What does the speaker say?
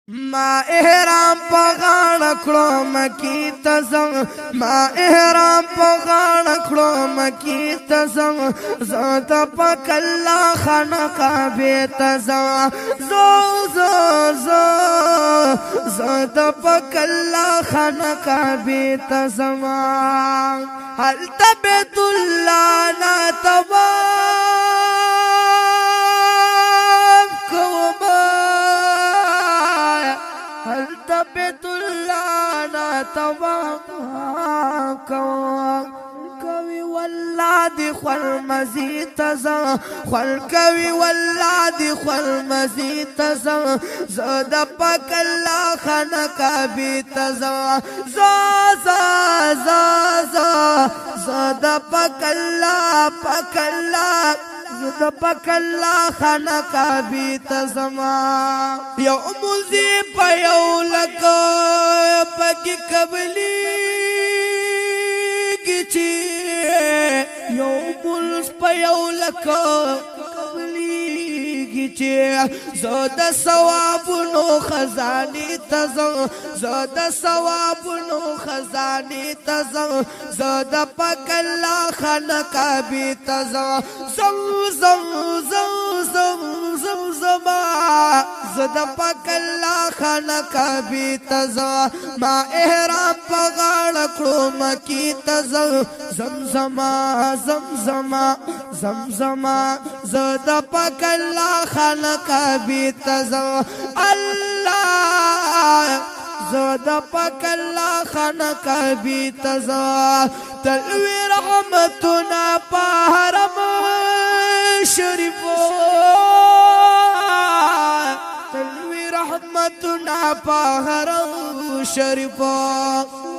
ما احرام پغان کړو مکی تزم ما احرام پغان کړو مکی تزم زاد پکلا خانقا بیت تزم زاد پکلا خانقا بیت تزم هل تبت الله لا تبا بیت اللہ نا تواقع کوي والله دی خور مزید تزا خور کوي والله دی خور مزید تزا زاد پاک الله خانقا بی تزا زاد پاک الله زد پک اللہ خانقا بیت زما یو موزی پیو لکا پکی قبلی گیچی یو موز پیو لکا قبلی گیچی زد ثوابنو خزانی تزم زد ثوابنو خزانی تزم زد پک اللہ خانقا بیت زما زما زد پاک اللہ خانقا بیت زما ما احرام پغاڑ کړو مکی تزم زمزما زد پاک اللہ خانقا بیت زما اللہ زاد پاک اللہ خانقا بیت زما تلوی رحمتنا پا حرم شریفو تلوی رحمتنا پا حرم شریفو